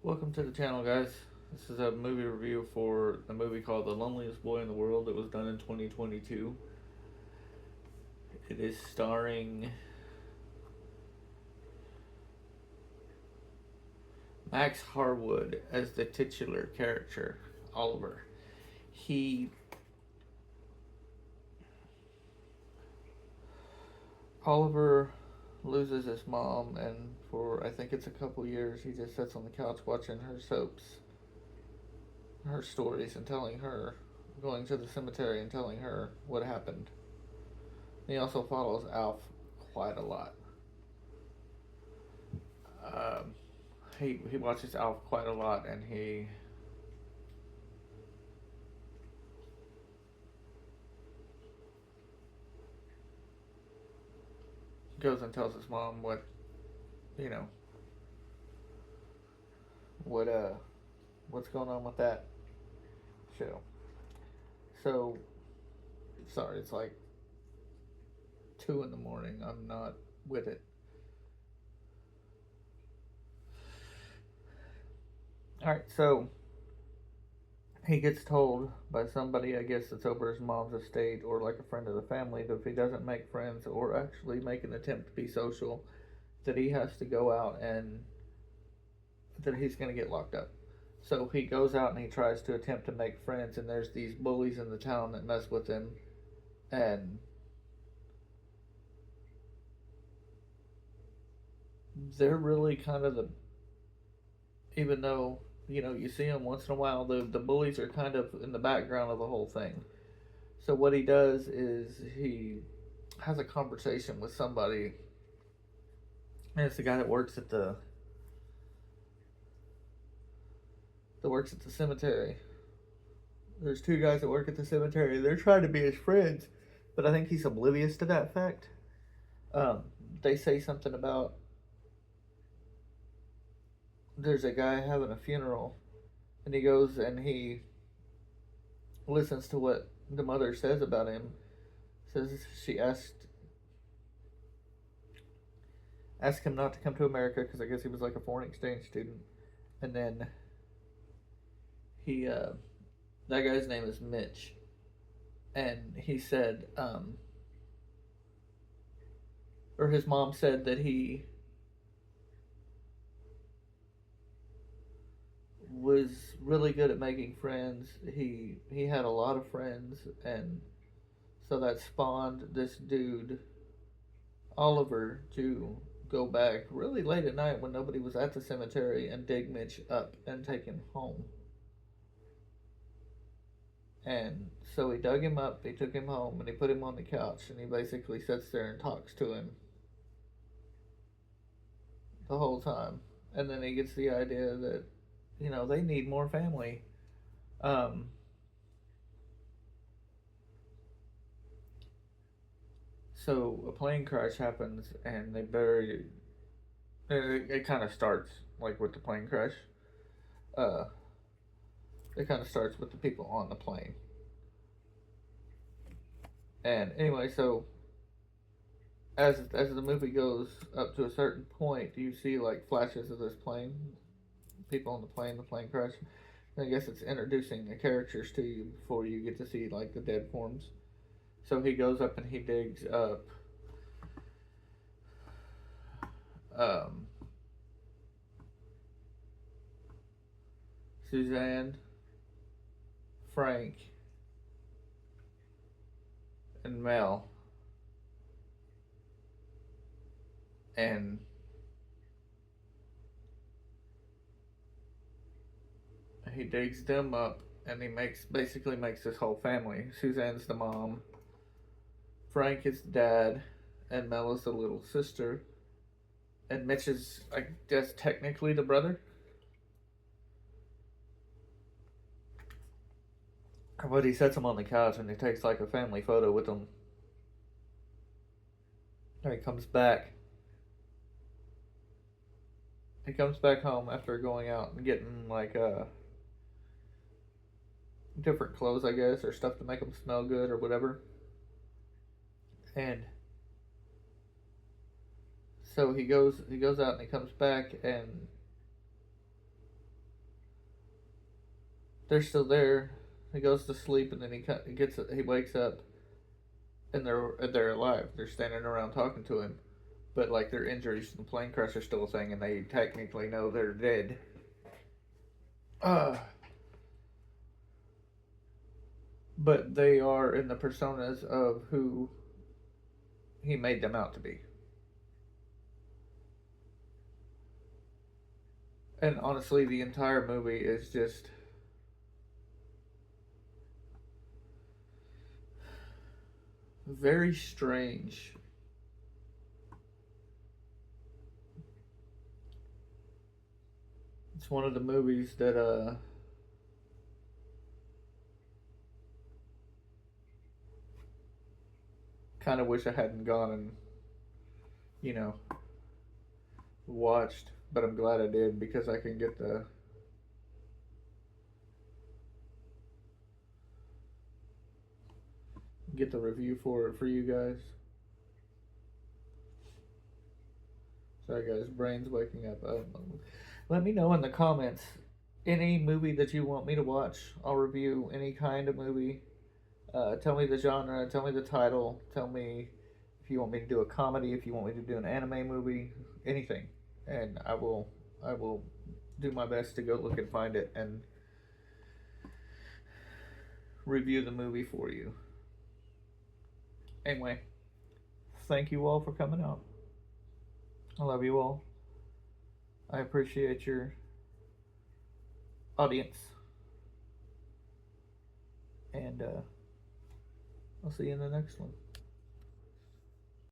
Welcome to the channel, guys. This is a movie review for a movie called The Loneliest Boy in the World that was done in 2022. It is starring Max Harwood as the titular character, Oliver. He Oliver loses his mom, and for I think it's a couple years, he just sits on the couch watching her soaps, her stories, and telling her, going to the cemetery and telling her what happened. He also follows Alf quite a lot. Um, he watches Alf quite a lot, and he goes and tells his mom you know what what's going on with that show. So sorry, it's like 2 in the morning. I'm not with it. All right, so he gets told by somebody, I guess that's over his mom's estate or like a friend of the family, that if he doesn't make friends or actually make an attempt to be social, that he has to go out and that he's going to get locked up. So he goes out and he tries to attempt to make friends, and there's these bullies in the town that mess with him, and they're really kind of the, even though you see them once in a while, the bullies are kind of in the background of the whole thing. So what he does is he has a conversation with somebody, and it's the guy that works at the cemetery. There's two guys that work at the cemetery. They're trying to be his friends, but I think he's oblivious to that fact. Um, they say something about there's a guy having a funeral, and he goes and he listens to what the mother says about him. Says she asked him not to come to America because I guess he was like a foreign exchange student, and then he that guy's name is Mitch, and he said or his mom said that he was really good at making friends. He had a lot of friends, and so that spawned this dude Oliver to go back really late at night when nobody was at the cemetery and dig Mitch up and take him home. And so he dug him up, he took him home, and he put him on the couch, and he basically sits there and talks to him the whole time. And then he gets the idea that, they need more family. Um, so a plane crash happens, and they bury. It kind of starts like with the plane crash. Uh, it kind of starts with the people on the plane. And anyway, so as the movie goes up to a certain point, you see like flashes of this plane, people on the plane crash. And I guess it's introducing the characters to you before you get to see like the dead forms. So he goes up and he digs up um, Suzanne, Frank, and Mel, and he digs them up, and he basically makes this whole family. Suzanne's the mom, Frank is the dad, and Mel is the little sister, and Mitch is, I guess, technically the brother. But he sets him on the couch and he takes like a family photo with him. And he comes back. He comes back home after going out and getting like different clothes, I guess, or stuff to make him smell good or whatever. And so he goes out and he comes back, and they're still there. He goes to sleep and then he wakes up and they're alive. They're standing around talking to him, but like their injuries from the plane crash are still a thing, and they technically know they're dead. Uh, but they are in the personas of who he made them out to be. And honestly, the entire movie is just very strange. It's one of the movies that kind of wish I hadn't gone and you know watched, but I'm glad I did because I can get the review for it for you guys. Sorry guys, brain's waking up. Let me know in the comments any movie that you want me to watch. I'll review any kind of movie. Tell me the genre, tell me the title, tell me if you want me to do a comedy, if you want me to do an anime movie, anything. And I will do my best to go look and find it and review the movie for you. Anyway, thank you all for coming out. I love you all. I appreciate your audience. And I'll see you in the next one.